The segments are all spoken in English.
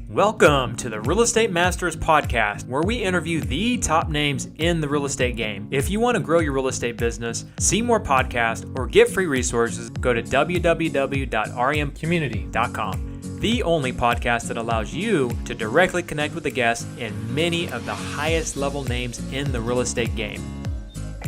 Welcome to the Real Estate Masters Podcast, where we interview the top names in the real estate game. If you want to grow your real estate business, see more podcasts, or get free resources, go to www.remcommunity.com. The only podcast that allows you to directly connect with the guests and many of the highest level names in the real estate game.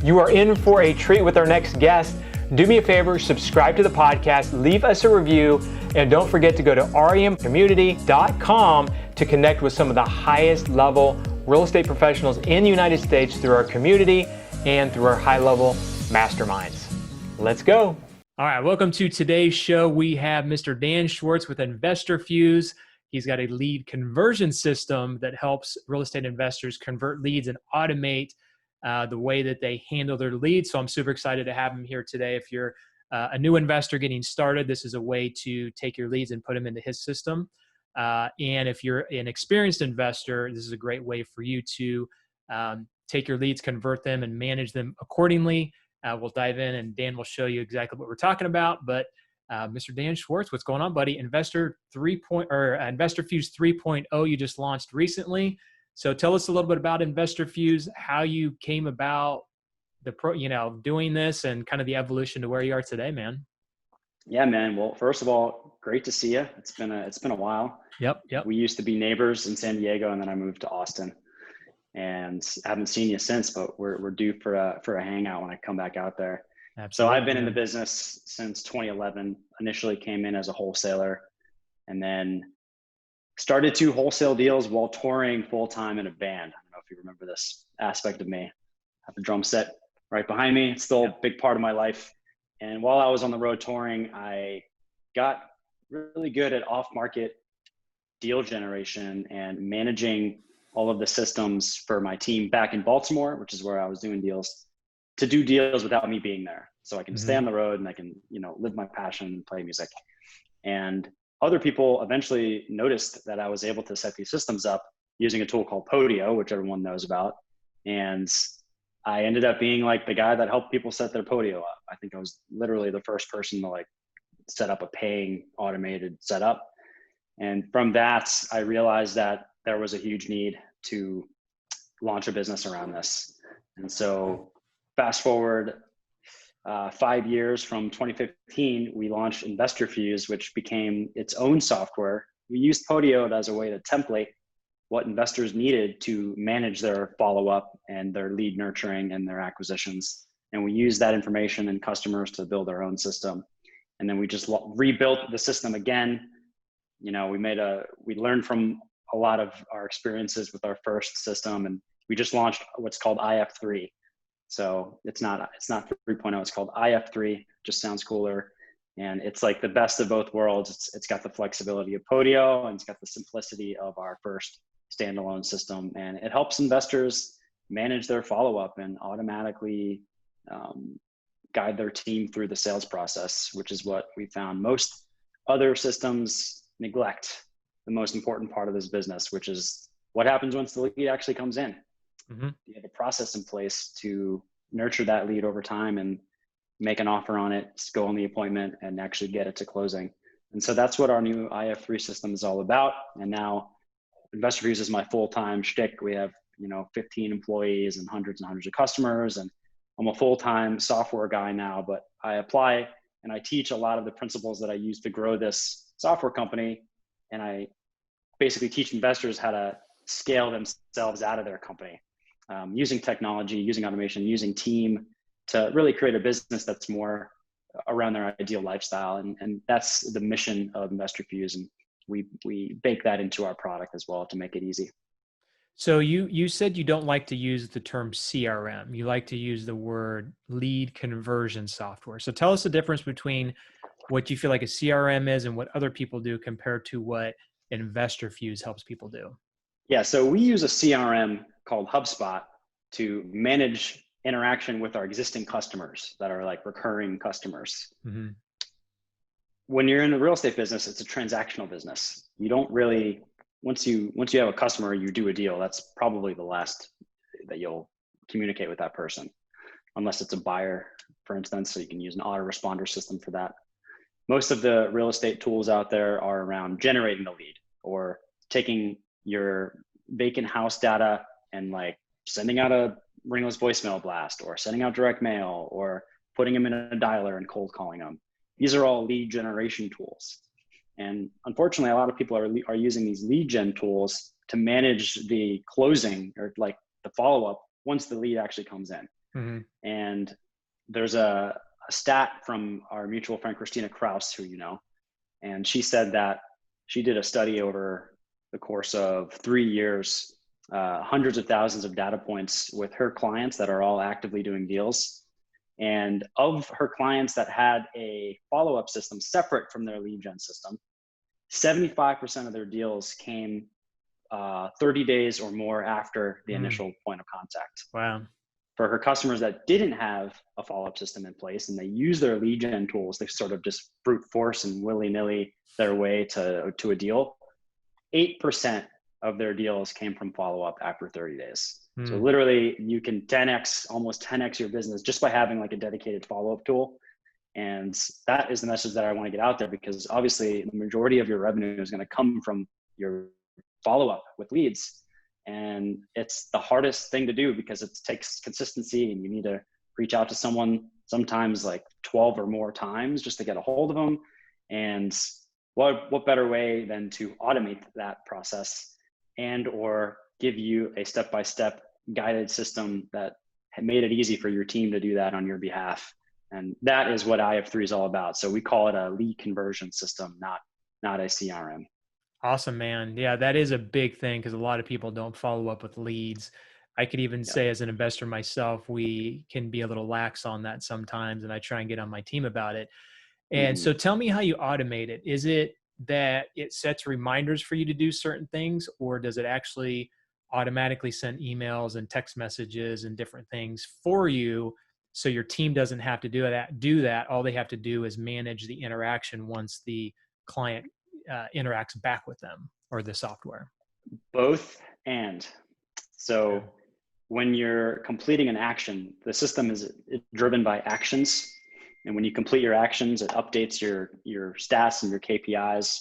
You are in for a treat with our next guest. Do me a favor, subscribe to the podcast, leave us a review, and don't forget to go to remcommunity.com to connect with some of the highest level real estate professionals in the United States through our community and through our high level masterminds. Let's go. All right, welcome to today's show. We have Mr. Dan Schwartz with Investorfuse. He's got a lead conversion system that helps real estate investors convert leads and automate the way that they handle their leads. So I'm super excited to have him here today. If you're a new investor getting started, this is a way to take your leads and put them into his system. And if you're an experienced investor, this is a great way for you to take your leads, convert them, and manage them accordingly. We'll dive in, and Dan will show you exactly what we're talking about. But Mr. Dan Schwartz, what's going on, buddy? Investorfuse 3.0 you just launched recently. So tell us a little bit about Investorfuse, how you came about doing this, and kind of the evolution to where you are today, man. Yeah, man. Well, first of all, great to see you. It's been a while. Yep. We used to be neighbors in San Diego, and then I moved to Austin, and haven't seen you since. But we're due for a hangout when I come back out there. Absolutely. So I've been in the business since 2011. Initially came in as a wholesaler, and then started 2 wholesale deals while touring full time in a band. I don't know if you remember this aspect of me. I have the drum set right behind me. It's still a big part of my life. And while I was on the road touring, I got really good at off-market deal generation and managing all of the systems for my team back in Baltimore, which is where I was doing deals, to do deals without me being there. So I can stay on the road and I can, live my passion and play music. And other people eventually noticed that I was able to set these systems up using a tool called Podio, which everyone knows about. And I ended up being like the guy that helped people set their Podio up. I think I was literally the first person to set up a paying automated setup. And from that, I realized that there was a huge need to launch a business around this. And so fast forward 5 years from 2015, we launched Investorfuse, which became its own software. We used Podio as a way to template what investors needed to manage their follow-up and their lead nurturing and their acquisitions. And we used that information and customers to build our own system. And then we just rebuilt the system again. We learned from a lot of our experiences with our first system, and we just launched what's called IF3. So it's not 3.0, it's called IF3, just sounds cooler. And it's like the best of both worlds. It's got the flexibility of Podio, and it's got the simplicity of our first standalone system. And it helps investors manage their follow-up and automatically guide their team through the sales process, which is what we found most other systems neglect the most important part of this business, which is what happens once the lead actually comes in. You have a process in place to nurture that lead over time and make an offer on it, go on the appointment, and actually get it to closing. And so that's what our new IF3 system is all about. And now Investorfuse is my full-time shtick. We have 15 employees and hundreds of customers, and I'm a full-time software guy now. But I apply and I teach a lot of the principles that I use to grow this software company, and I basically teach investors how to scale themselves out of their company. Using technology, using automation, using team to really create a business that's more around their ideal lifestyle. And that's the mission of Investorfuse. And we bake that into our product as well to make it easy. So you said you don't like to use the term CRM. You like to use the word lead conversion software. So tell us the difference between what you feel like a CRM is and what other people do compared to what Investorfuse helps people do. Yeah, so we use a CRM called HubSpot to manage interaction with our existing customers that are like recurring customers. When you're in the real estate business, it's a transactional business. You don't really, once you have a customer, you do a deal. That's probably the last that you'll communicate with that person, unless it's a buyer, for instance. So you can use an autoresponder system for that. Most of the real estate tools out there are around generating the lead or taking your vacant house data and like sending out a ringless voicemail blast, or sending out direct mail, or putting them in a dialer and cold calling them. These are all lead generation tools. And unfortunately, a lot of people are using these lead gen tools to manage the closing, or like the follow-up once the lead actually comes in. Mm-hmm. And there's a stat from our mutual friend, Christina Kraus, who you know, and she said that she did a study over the course of 3 years, hundreds of thousands of data points with her clients that are all actively doing deals. And of her clients that had a follow-up system separate from their lead gen system, 75% of their deals came 30 days or more after the initial point of contact. Wow. For her customers that didn't have a follow-up system in place and they use their lead gen tools, they sort of just brute force and willy-nilly their way to a deal, 8% of their deals came from follow-up after 30 days. So literally you can 10x, almost 10x your business just by having like a dedicated follow-up tool. And that is the message that I want to get out there, because obviously the majority of your revenue is going to come from your follow-up with leads. And it's the hardest thing to do because it takes consistency, and you need to reach out to someone sometimes like 12 or more times just to get a hold of them. And what better way than to automate that process and or give you a step-by-step guided system that made it easy for your team to do that on your behalf. And that is what IF3 is all about. So we call it a lead conversion system, not a CRM. Awesome, man. Yeah, that is a big thing because a lot of people don't follow up with leads. I could even say as an investor myself, we can be a little lax on that sometimes, and I try and get on my team about it. And so tell me how you automate it. Is it that it sets reminders for you to do certain things, or does it actually automatically send emails and text messages and different things for you so your team doesn't have to do that? All they have to do is manage the interaction once the client interacts back with them or the software? Both. And so when you're completing an action, the system is driven by actions. And when you complete your actions, it updates your stats and your KPIs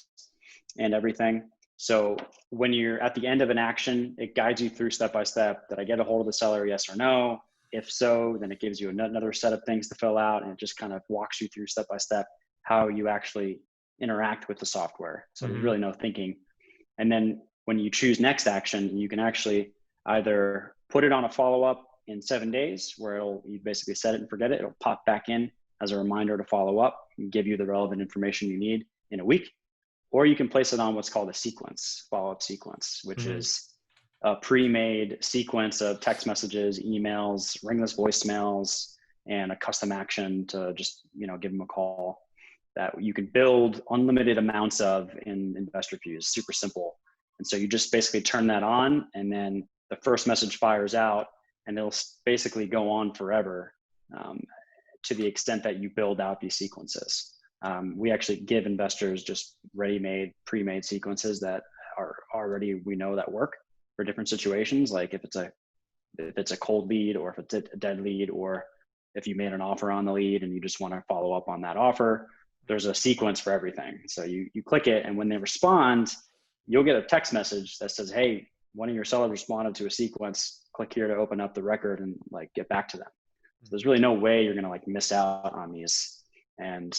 and everything. So when you're at the end of an action, it guides you through step by step. Did I get a hold of the seller? Yes or no? If so, then it gives you another set of things to fill out, and it just kind of walks you through step by step how you actually interact with the software. So there's really no thinking. And then when you choose next action, you can actually either put it on a follow-up in 7 days, where you basically set it and forget it. It'll pop back in as a reminder to follow up and give you the relevant information you need in a week. Or you can place it on what's called a sequence, follow-up sequence, which is a pre-made sequence of text messages, emails, ringless voicemails, and a custom action to just, give them a call that you can build unlimited amounts of in Investorfuse. Super simple. And so you just basically turn that on, and then the first message fires out, and it'll basically go on forever to the extent that you build out these sequences. We actually give investors just ready-made, pre-made sequences that are already, we know that work for different situations. Like if it's a cold lead, or if it's a dead lead, or if you made an offer on the lead and you just want to follow up on that offer, there's a sequence for everything. So you click it, and when they respond, you'll get a text message that says, hey, one of your sellers responded to a sequence. Click here to open up the record and get back to them. So there's really no way you're going to miss out on these. And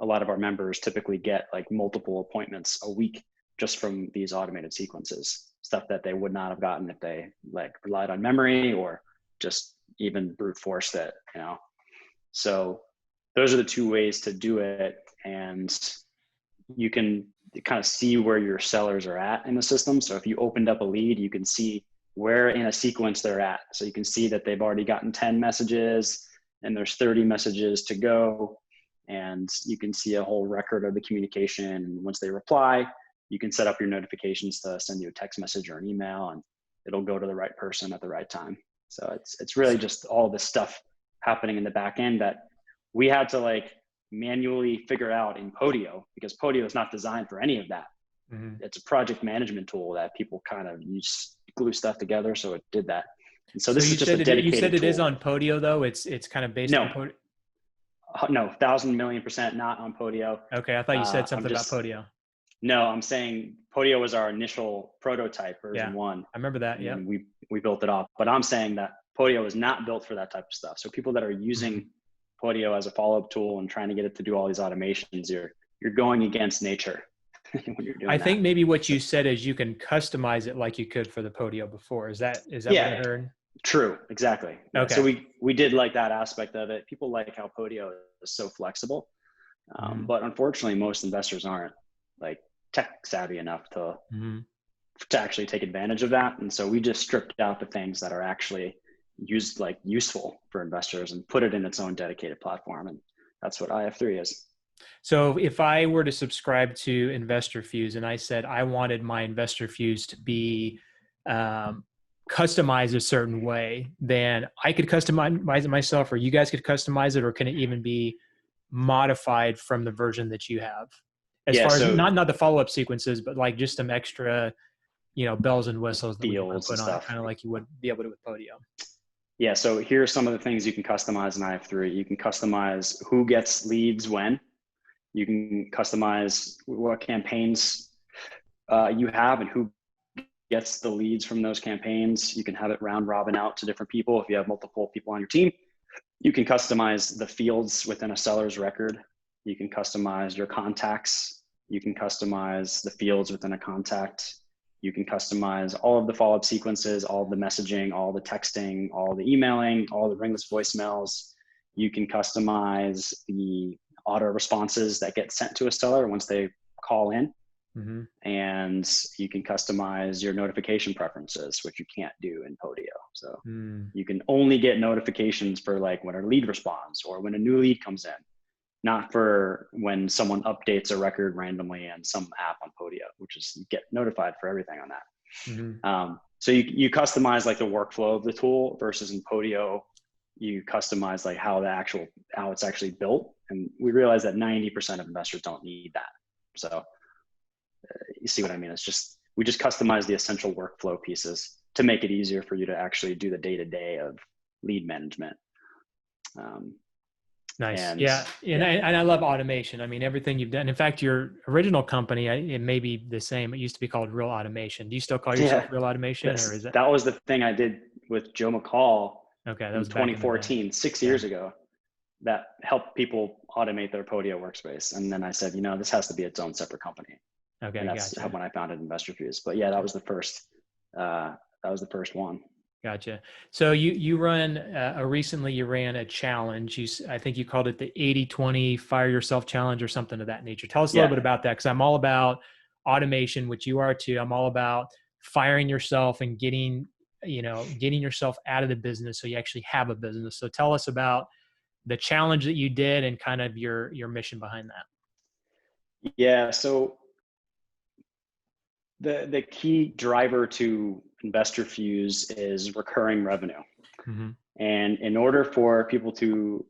a lot of our members typically get multiple appointments a week just from these automated sequences, stuff that they would not have gotten if they relied on memory or just even brute force it, So those are the two ways to do it. And you can kind of see where your sellers are at in the system. So if you opened up a lead, you can see where in a sequence they're at. So you can see that they've already gotten 10 messages and there's 30 messages to go. And you can see a whole record of the communication. And once they reply, you can set up your notifications to send you a text message or an email, and it'll go to the right person at the right time. So it's really just all this stuff happening in the back end that we had to manually figure out in Podio, because Podio is not designed for any of that. It's a project management tool that people kind of glue stuff together. So it did that. And so this is just a dedicated You said it tool. is on Podio though. It's kind of based on Podio. No, 1,000,000,000% not on Podio. Okay. I thought you said something about Podio. No, I'm saying Podio was our initial prototype, version 1. I remember that. Yeah. And we built it up. But I'm saying that Podio is not built for that type of stuff. So people that are using Podio as a follow-up tool and trying to get it to do all these automations, you're going against nature when you're doing I that. think maybe what you said is you can customize it like you could for the Podio before. Is that what I heard? True. Exactly. Okay. So we did like that aspect of it. People like how Podio is so flexible. But unfortunately, most investors aren't like tech savvy enough to actually take advantage of that. And so we just stripped out the things that are actually useful for investors and put it in its own dedicated platform. And that's what IF3 is. So if I were to subscribe to Investorfuse and I said I wanted my Investorfuse to be customized a certain way, then I could customize it myself, or you guys could customize it, or can it even be modified from the version that you have? As far as not the follow-up sequences, but like just some extra, bells and whistles that we put on it, kind of like you would be able to with Podio. Yeah. So here are some of the things you can customize in IF3. You can customize who gets leads when. You can customize what campaigns you have and who gets the leads from those campaigns. You can have it round robin out to different people if you have multiple people on your team. You can customize the fields within a seller's record. You can customize your contacts. You can customize the fields within a contact. You can customize all of the follow-up sequences, all of the messaging, all the texting, all the emailing, all the ringless voicemails. You can customize the auto responses that get sent to a seller once they call in. And you can customize your notification preferences, which you can't do in Podio. So you can only get notifications for like when a lead responds or when a new lead comes in, not for when someone updates a record randomly in some app on Podio, which is you get notified for everything on that. So you customize like the workflow of the tool, versus in Podio, you customize like how it's actually built. And we realize that 90% of investors don't need that. So you see what I mean? We just customize the essential workflow pieces to make it easier for you to actually do the day-to-day of lead management. Nice. And I love automation. I mean, everything you've done. In fact, your original company, it may be the same. It used to be called Real Automation. Do you still call yourself Real Automation? Or is that was the thing I did with Joe McCall that was in 2014, 6 years ago, that helped people automate their Podio workspace. And then I said, this has to be its own separate company. Okay. And that's when I founded Investorfuse. But yeah, that was the first one. Gotcha. So you recently you ran a challenge. I think you called it the 80-20 Fire Yourself Challenge or something of that nature. Tell us a little bit about that, because I'm all about automation, which you are too. I'm all about firing yourself and getting yourself out of the business so you actually have a business. So tell us about the challenge that you did and kind of your mission behind that. Yeah. So the key driver to Investorfuse is recurring revenue. And in order for people to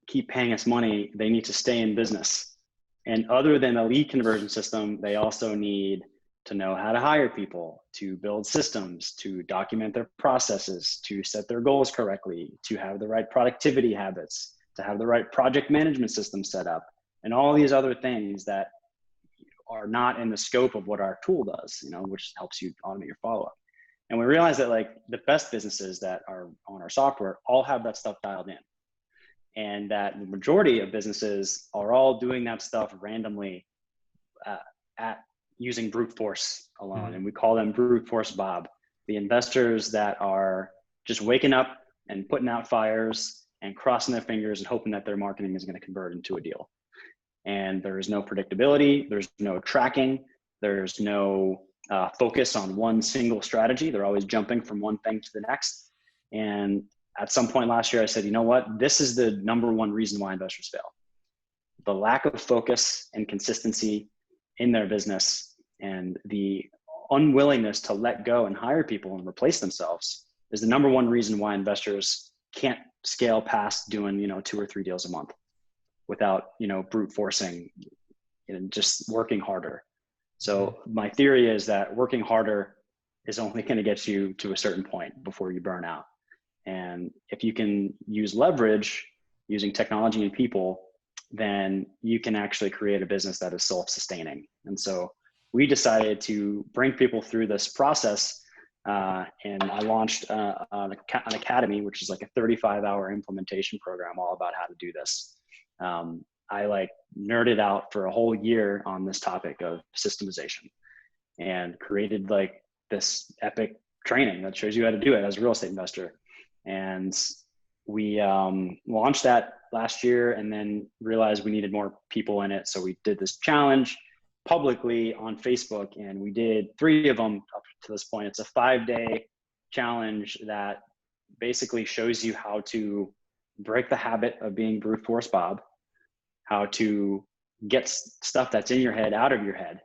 keep paying us money, they need to stay in business. And other than a lead conversion system, they also need to know how to hire people, to build systems, to document their processes, to set their goals correctly, to have the right productivity habits, to have the right project management system set up, and all these other things that are not in the scope of what our tool does, which helps you automate your follow-up. And we realize that like the best businesses that are on our software all have that stuff dialed in. And that the majority of businesses are all doing that stuff randomly at using brute force alone. And we call them brute force Bob. The investors that are just waking up and putting out fires and crossing their fingers and hoping that their marketing is going to convert into a deal. And there's no predictability, there's no tracking, there's no focus on one single strategy. They're always jumping from one thing to the next. And at some point last year, I said, you know what? This is the number one reason why investors fail. The lack of focus and consistency in their business and the unwillingness to let go and hire people and replace themselves is the number one reason why investors can't scale past doing, 2 or 3 deals a month without, brute forcing and just working harder. So my theory is that working harder is only going to get you to a certain point before you burn out. And if you can use leverage using technology and people, then you can actually create a business that is self-sustaining. And so we decided to bring people through this process. And I launched an academy, which is like a 35-hour implementation program all about how to do this. I like nerded out for a whole year on this topic of systemization and created like this epic training that shows you how to do it as a real estate investor. And we launched that last year and then realized we needed more people in it. So we did this challenge publicly on Facebook, and we did 3 of them up to this point. It's a 5-day challenge that basically shows you how to break the habit of being brute force Bob, how to get stuff that's in your head out of your head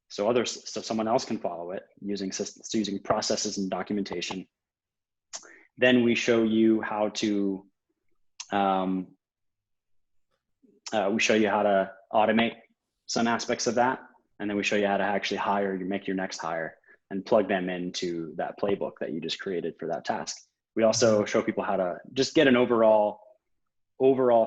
so someone else can follow it using systems, using processes and documentation. Then we show you how to automate some aspects of that. And then we show you how to actually make your next hire and plug them into that playbook that you just created for that task. We also show people how to just get an overall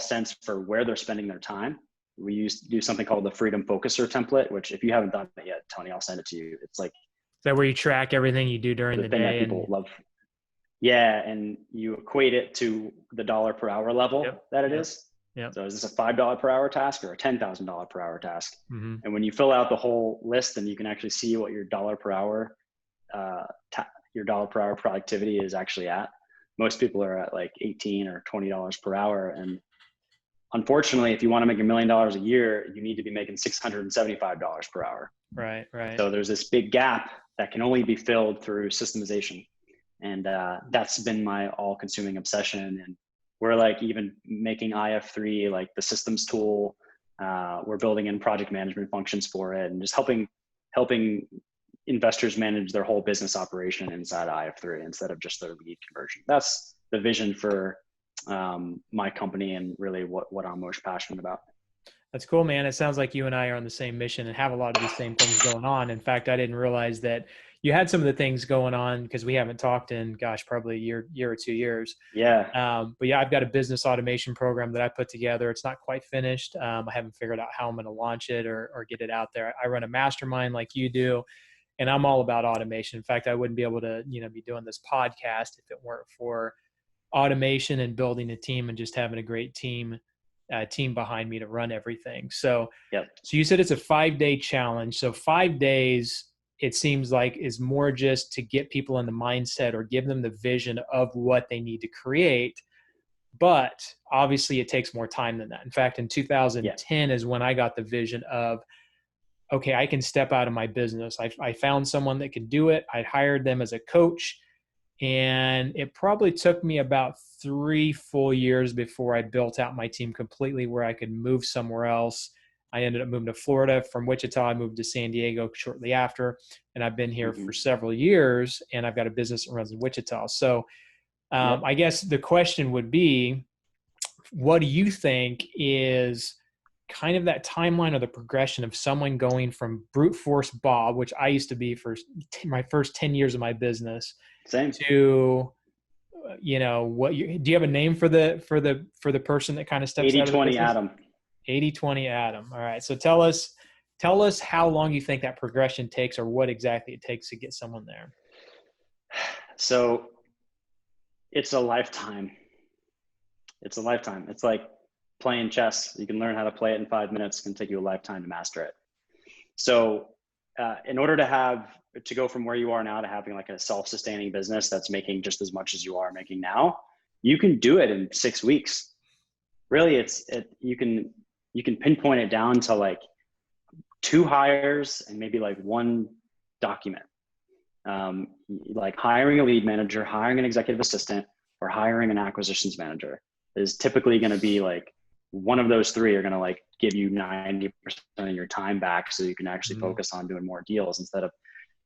sense for where they're spending their time. We do something called the Freedom Focuser template, which if you haven't done it yet, Tony, I'll send it to you. It's like, is that where you track everything you do during the thing day? That people love. Yeah, and you equate it to the dollar per hour level that it is. Yep. So is this a $5 per hour task or a $10,000 per hour task? Mm-hmm. And when you fill out the whole list, then you can actually see what your dollar per hour productivity is actually at. Most people are at like $18 or $20 per hour. And unfortunately, if you want to make $1 million a year, you need to be making $675 per hour. Right. So there's this big gap that can only be filled through systemization. And that's been my all-consuming obsession. And we're like even making IF3 like the systems tool. We're building in project management functions for it, and just helping investors manage their whole business operation inside IF3 instead of just their lead conversion. That's the vision for my company and really what I'm most passionate about. That's cool, man. It sounds like you and I are on the same mission and have a lot of the same things going on. In fact, I didn't realize that you had some of the things going on because we haven't talked in, probably a year or 2 years. Yeah. But yeah, I've got a business automation program that I put together. It's not quite finished. I haven't figured out how I'm going to launch it or get it out there. I run a mastermind like you do, and I'm all about automation. In fact, I wouldn't be able to, be doing this podcast if it weren't for automation and building a team and just having a great team behind me to run everything. So, So you said it's a 5-day challenge. So 5 days, it seems like, is more just to get people in the mindset or give them the vision of what they need to create. But obviously it takes more time than that. In fact, in 2010 is when I got the vision of, okay, I can step out of my business. I found someone that could do it. I hired them as a coach. And it probably took me about 3 full years before I built out my team completely where I could move somewhere else. I ended up moving to Florida. From Wichita, I moved to San Diego shortly after. And I've been here for several years, and I've got a business that runs in Wichita. So I guess the question would be, what do you think is kind of that timeline or the progression of someone going from brute force Bob, which I used to be for my first 10 years of my business, Same. to, do you have a name for the person that kind of steps out of the business? 80-20 Adam. 80-20 Adam. All right. So tell us how long you think that progression takes, or what exactly it takes to get someone there. So it's a lifetime. It's like playing chess. You can learn how to play it in 5 minutes. It can take you a lifetime to master it. So in order to go from where you are now to having like a self-sustaining business that's making just as much as you are making now, you can do it in 6 weeks. Really, you can pinpoint it down to like 2 hires and maybe like 1 document. Like hiring a lead manager, hiring an executive assistant, or hiring an acquisitions manager is typically going to be like one of those 3 are going to like give you 90% of your time back, so you can actually focus on doing more deals instead of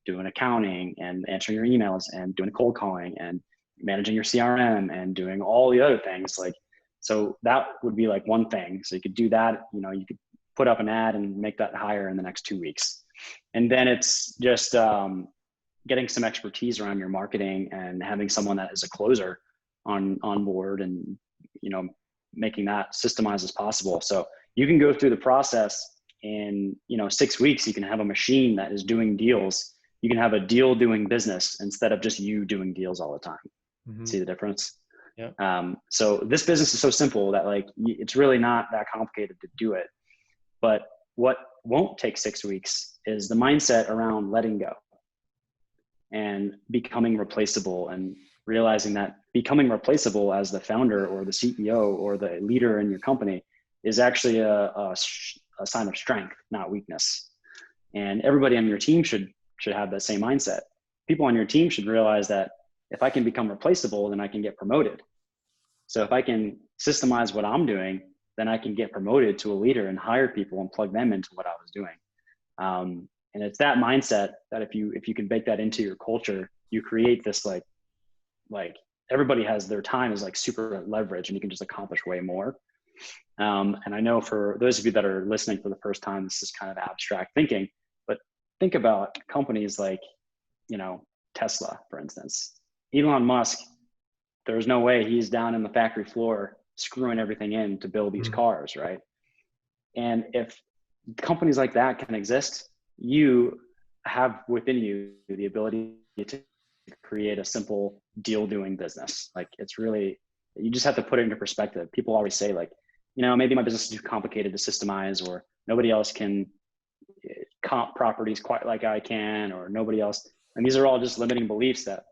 doing accounting and answering your emails and doing cold calling and managing your CRM and doing all the other things. Like, so that would be like one thing. So you could do that, you could put up an ad and make that hire in the next 2 weeks. And then it's just getting some expertise around your marketing and having someone that is a closer on board and, making that systemized as possible. So you can go through the process in, 6 weeks, you can have a machine that is doing deals. You can have a deal doing business instead of just you doing deals all the time. Mm-hmm. See the difference? Yeah. So this business is so simple that like, it's really not that complicated to do it. But what won't take 6 weeks is the mindset around letting go and becoming replaceable, and realizing that becoming replaceable as the founder or the CEO or the leader in your company is actually a sign of strength, not weakness. And everybody on your team should have that same mindset. People on your team should realize that if I can become replaceable, then I can get promoted. So if I can systemize what I'm doing, then I can get promoted to a leader and hire people and plug them into what I was doing. And it's that mindset that if you can bake that into your culture, you create this like everybody has their time is like super leverage, and you can just accomplish way more. And I know for those of you that are listening for the first time, this is kind of abstract thinking, but think about companies like, Tesla, for instance. Elon Musk, there's no way he's down in the factory floor screwing everything in to build these cars, right? And if companies like that can exist, you have within you the ability to create a simple deal doing business. Like, it's really, you just have to put it into perspective. People always say like, maybe my business is too complicated to systemize, or nobody else can comp properties quite like I can, or nobody else. And these are all just limiting beliefs that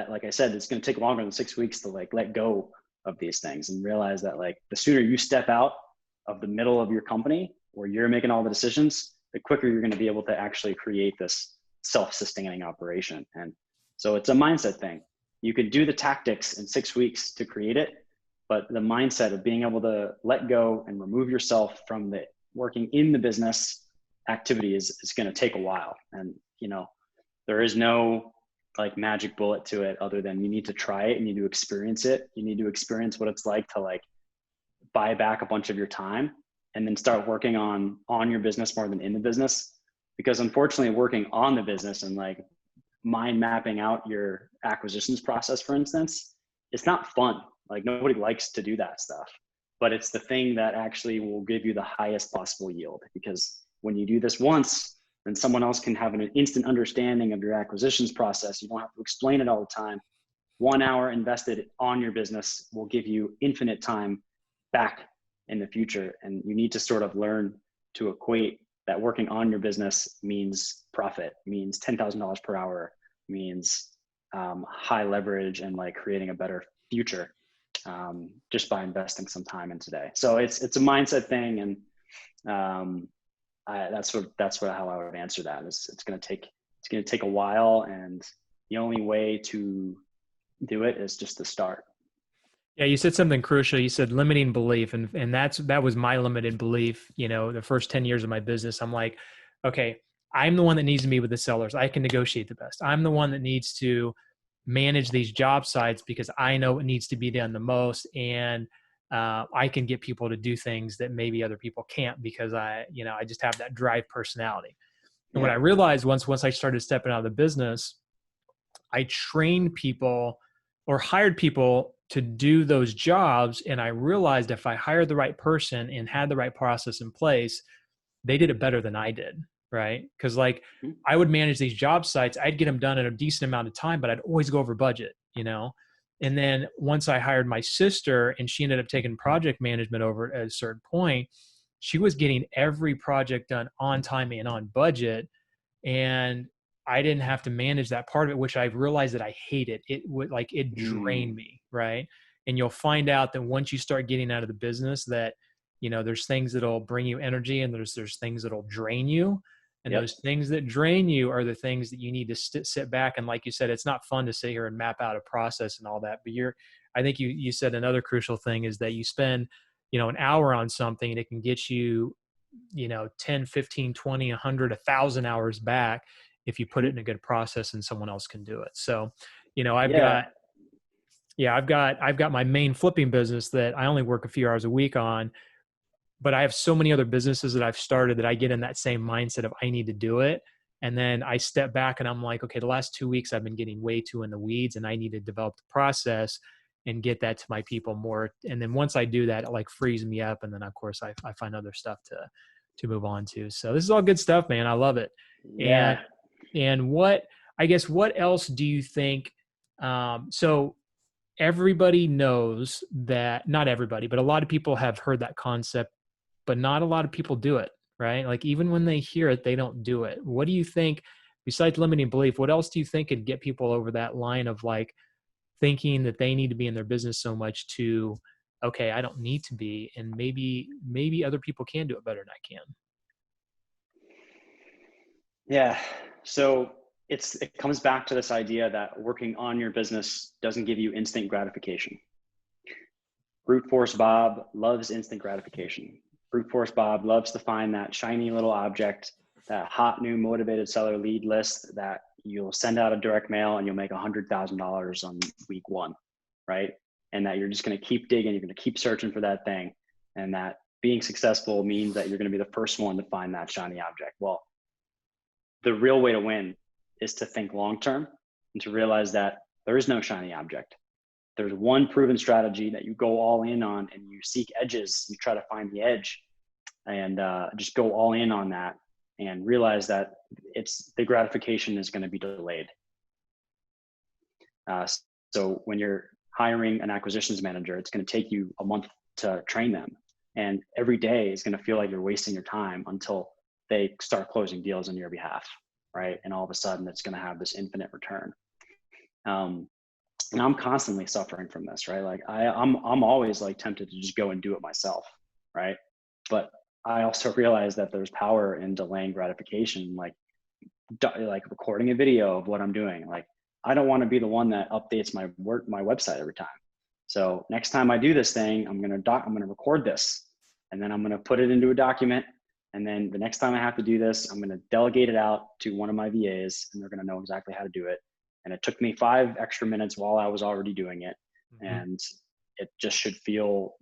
like I said, it's going to take longer than 6 weeks to like let go of these things and realize that like the sooner you step out of the middle of your company where you're making all the decisions, the quicker you're going to be able to actually create this self-sustaining operation. And so it's a mindset thing. You could do the tactics in 6 weeks to create it, but the mindset of being able to let go and remove yourself from the working in the business activity is going to take a while. And, there is no like magic bullet to it other than you need to try it and you need to experience it. You need to experience what it's like to like buy back a bunch of your time and then start working on your business more than in the business. Because unfortunately, working on the business and like mind mapping out your acquisitions process, for instance, it's not fun. Like, nobody likes to do that stuff, but it's the thing that actually will give you the highest possible yield. Because when you do this once, then someone else can have an instant understanding of your acquisitions process. You don't have to explain it all the time. 1 hour invested on your business will give you infinite time back in the future. And you need to sort of learn to equate that working on your business means profit, means $10,000 per hour, means high leverage and like creating a better future just by investing some time in today. So it's a mindset thing. And that's how I would answer that. It's going to take a while, and the only way to do it is just to start. Yeah, you said something crucial. You said limiting belief, and that was my limited belief. The first 10 years of my business, I'm like, okay, I'm the one that needs to meet with the sellers. I can negotiate the best. I'm the one that needs to manage these job sites because I know it needs to be done the most, and I can get people to do things that maybe other people can't because I just have that drive personality. And what I realized once I started stepping out of the business, I trained people or hired people to do those jobs. And I realized if I hired the right person and had the right process in place, they did it better than I did. Right. Cause like I would manage these job sites, I'd get them done in a decent amount of time, but I'd always go over budget, And then once I hired my sister and she ended up taking project management over at a certain point, she was getting every project done on time and on budget. And I didn't have to manage that part of it, which I realized that I hated. It would it drained me. Right. And you'll find out that once you start getting out of the business that, there's things that'll bring you energy and there's things that'll drain you. And those things that drain you are the things that you need to sit back. And like you said, it's not fun to sit here and map out a process and all that, but I think you said another crucial thing is that you spend, an hour on something and it can get you, 10, 15, 20, 100, 1,000 hours back if you put it in a good process and someone else can do it. So, I've got my main flipping business that I only work a few hours a week on, but I have so many other businesses that I've started that I get in that same mindset of I need to do it. And then I step back and I'm like, okay, the last 2 weeks I've been getting way too in the weeds and I need to develop the process and get that to my people more. And then once I do that, it like frees me up. And then of course I find other stuff move on to. So this is all good stuff, man. I love it. Yeah. And what else do you think? So everybody knows that, not everybody, but a lot of people have heard that concept, but not a lot of people do it, right? Like even when they hear it, they don't do it. What do you think, besides limiting belief, what else do you think could get people over that line of like thinking that they need to be in their business so much to, okay, I don't need to be, and maybe other people can do it better than I can? Yeah. So it comes back to this idea that working on your business doesn't give you instant gratification. Brute force Bob loves instant gratification. Brute force Bob loves to find that shiny little object, that hot new motivated seller lead list that you'll send out a direct mail and you'll make $100,000 on week one, right? And that you're just going to keep digging, you're going to keep searching for that thing, and that being successful means that you're going to be the first one to find that shiny object. Well, the real way to win is to think long-term and to realize that there is no shiny object. There's one proven strategy that you go all in on, and you seek edges. You try to find the edge, and just go all in on that, and realize that the gratification is going to be delayed. So when you're hiring an acquisitions manager, it's going to take you a month to train them, and every day is going to feel like you're wasting your time until they start closing deals on your behalf, right? And all of a sudden, it's going to have this infinite return. And I'm constantly suffering from this, right? Like I'm always like tempted to just go and do it myself, right? But I also realize that there's power in delaying gratification, like recording a video of what I'm doing. Like I don't want to be the one that updates my website every time. So next time I do this thing, I'm gonna record this, and then I'm gonna put it into a document. And then the next time I have to do this, I'm gonna delegate it out to one of my VAs, and they're gonna know exactly how to do it. And it took me 5 extra minutes while I was already doing it. Mm-hmm. And it just should feel,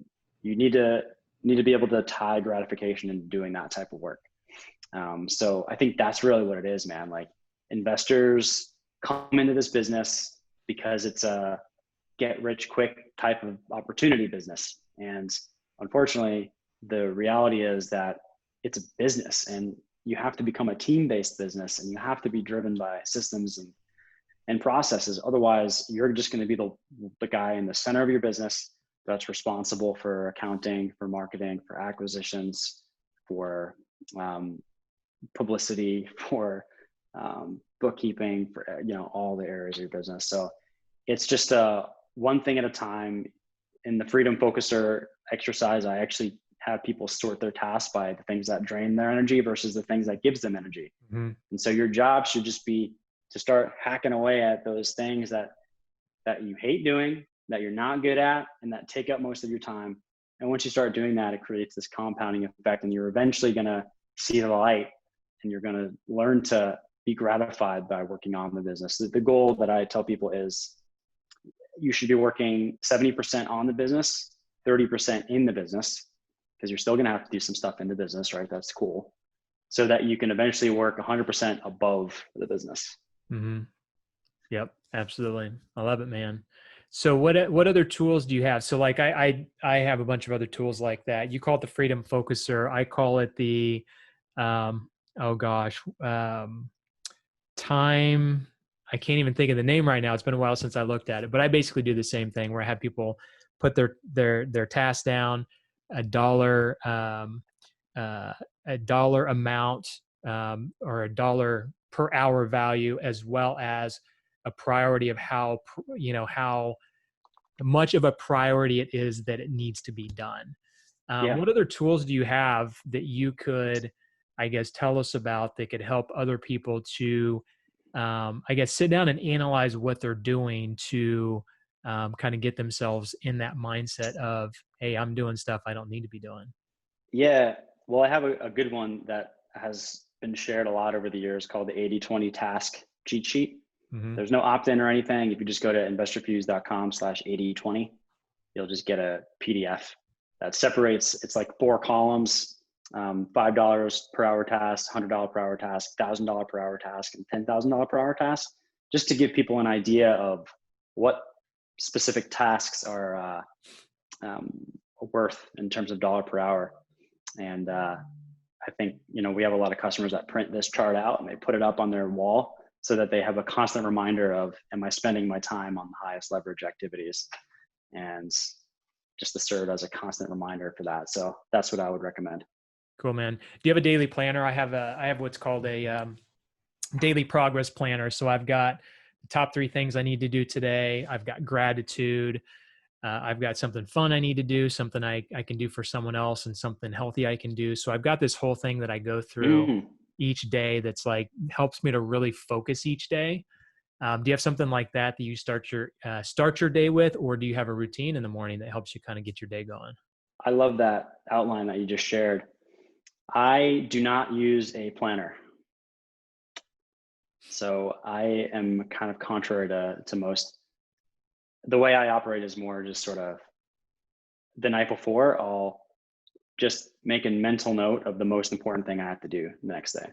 you need to be able to tie gratification into doing that type of work. So I think that's really what it is, man. Like investors come into this business because it's a get rich quick type of opportunity business. And unfortunately, the reality is that it's a business, and you have to become a team-based business, and you have to be driven by systems and processes. Otherwise, you're just going to be the guy in the center of your business that's responsible for accounting, for marketing, for acquisitions, for publicity, for bookkeeping, for all the areas of your business. So it's just one thing at a time. In the Freedom Focuser exercise, I actually have people sort their tasks by the things that drain their energy versus the things that gives them energy. Mm-hmm. And so your job should just be to start hacking away at those things that you hate doing, that you're not good at, and that take up most of your time. And once you start doing that, it creates this compounding effect, and you're eventually going to see the light, and you're going to learn to be gratified by working on the business. The goal that I tell people is you should be working 70% on the business, 30% in the business, because you're still going to have to do some stuff in the business, right? That's cool. So that you can eventually work 100% above the business. Mm-hmm. Yep, absolutely. I love it, man. So what other tools do you have? So like I have a bunch of other tools like that. You call it the Freedom Focuser. I call it the time. I can't even think of the name right now. It's been a while since I looked at it, but I basically do the same thing where I have people put their tasks down, a dollar amount or a dollar per hour value, as well as a priority of how much of a priority it is that it needs to be done. What other tools do you have that you could, I guess, tell us about that could help other people to, I guess, sit down and analyze what they're doing to kind of get themselves in that mindset of, hey, I'm doing stuff I don't need to be doing? Yeah. Well, I have a good one that has been shared a lot over the years called the 80-20 task cheat sheet. Mm-hmm. There's no opt-in or anything. If you just go to investorfuse.com/80-20, you'll just get a PDF that separates. It's like 4 columns, $5 per hour task, $100 per hour task, $1,000 per hour task, and $10,000 per hour task, just to give people an idea of what specific tasks are worth in terms of dollar per hour. And I think, we have a lot of customers that print this chart out and they put it up on their wall so that they have a constant reminder of, am I spending my time on the highest leverage activities? And just to serve as a constant reminder for that. So that's what I would recommend. Cool, man. Do you have a daily planner? I have what's called a daily progress planner. So I've got the top 3 things I need to do today. I've got gratitude. I've got something fun I need to do, something I can do for someone else, and something healthy I can do. So I've got this whole thing that I go through each day that's like helps me to really focus each day. Do you have something like that you start your day with, or do you have a routine in the morning that helps you kind of get your day going? I love that outline that you just shared. I do not use a planner. So I am kind of contrary to most. The way I operate is more just sort of the night before, I'll just make a mental note of the most important thing I have to do the next day.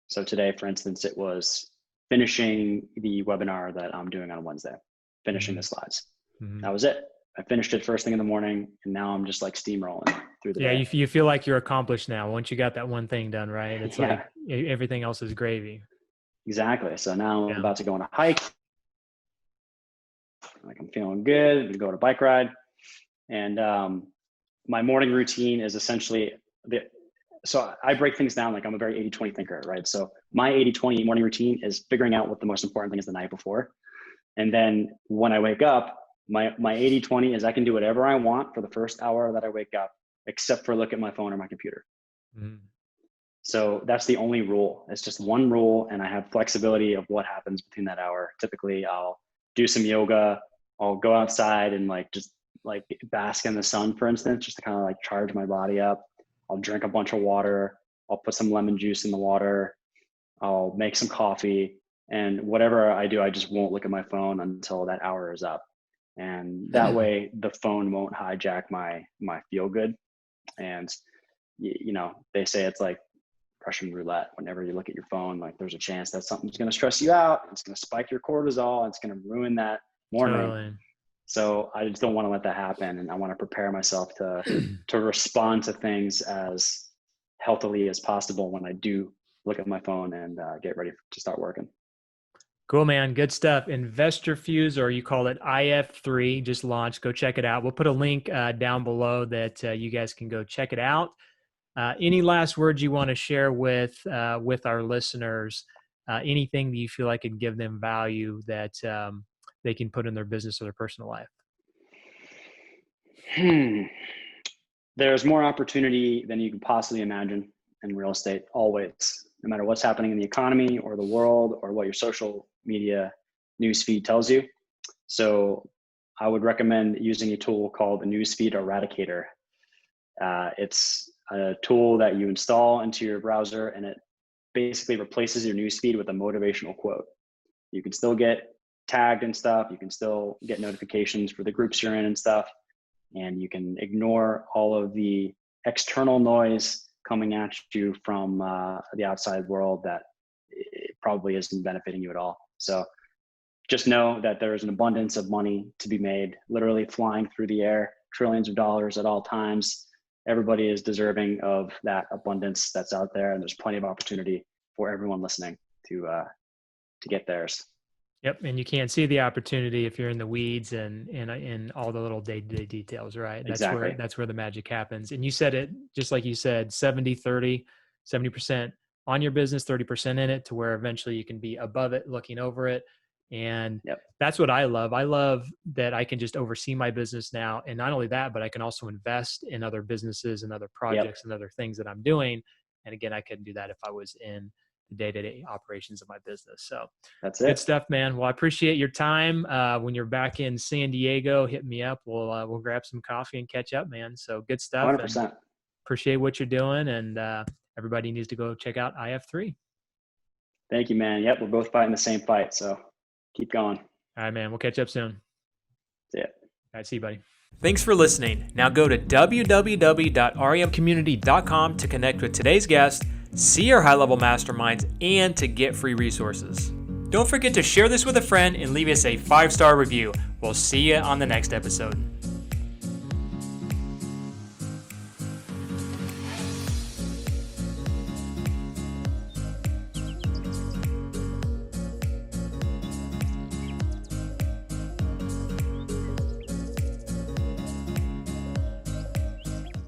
So today, for instance, it was finishing the webinar that I'm doing on Wednesday, finishing the slides. That was it. I finished it first thing in the morning, and now I'm just like steamrolling through the day. You feel like you're accomplished now once you got that one thing done, right? It's like everything else is gravy. Exactly. So now I'm about to go on a hike. Like I'm feeling good. I'm gonna go on a bike ride, and my morning routine is essentially so I break things down. Like I'm a very 80-20 thinker, right? So my 80-20 morning routine is figuring out what the most important thing is the night before. And then when I wake up, my 80-20 is I can do whatever I want for the first hour that I wake up, except for look at my phone or my computer. So that's the only rule. It's just one rule, and I have flexibility of what happens between that hour. Typically, I'll do some yoga. I'll go outside and just bask in the sun, for instance, just to kind of like charge my body up. I'll drink a bunch of water. I'll put some lemon juice in the water. I'll make some coffee, and whatever I do, I just won't look at my phone until that hour is up. And that way the phone won't hijack my feel good. And they say it's like Russian roulette. Whenever you look at your phone, like there's a chance that something's going to stress you out. It's going to spike your cortisol. It's going to ruin that morning. Totally. So I just don't want to let that happen. And I want to prepare myself to respond to things as healthily as possible when I do look at my phone and get ready to start working. Cool, man. Good stuff. Investorfuse, or you call it IF3, just launched. Go check it out. We'll put a link down below that you guys can go check it out. Any last words you want to share with our listeners? Anything that you feel like could give them value that they can put in their business or their personal life? There's more opportunity than you can possibly imagine in real estate, always, no matter what's happening in the economy or the world or what your social media newsfeed tells you. So I would recommend using a tool called the Newsfeed Eradicator. It's a tool that you install into your browser, and it basically replaces your newsfeed with a motivational quote. You can still get tagged and stuff. You can still get notifications for the groups you're in and stuff. And you can ignore all of the external noise coming at you from the outside world that it probably isn't benefiting you at all. So just know that there is an abundance of money to be made, literally flying through the air, trillions of dollars at all times. Everybody is deserving of that abundance that's out there, and there's plenty of opportunity for everyone listening to get theirs. Yep, and you can't see the opportunity if you're in the weeds and in all the little day-to-day details, right? Exactly. That's where the magic happens. And you said it just like you said, 70-30, 70% on your business, 30% in it, to where eventually you can be above it, looking over it. And that's what I love. I love that I can just oversee my business now. And not only that, but I can also invest in other businesses and other projects and other things that I'm doing. And again, I couldn't do that if I was in the day-to-day operations of my business. So that's it. Good stuff, man. Well, I appreciate your time. When you're back in San Diego, hit me up. We'll grab some coffee and catch up, man. So good stuff. 100%. Appreciate what you're doing. And everybody needs to go check out IF3. Thank you, man. Yep. We're both fighting the same fight. So keep going. All right, man. We'll catch up soon. See ya. All right. See you, buddy. Thanks for listening. Now go to www.remcommunity.com to connect with today's guest, see our high-level masterminds, and to get free resources. Don't forget to share this with a friend and leave us a 5-star review. We'll see you on the next episode.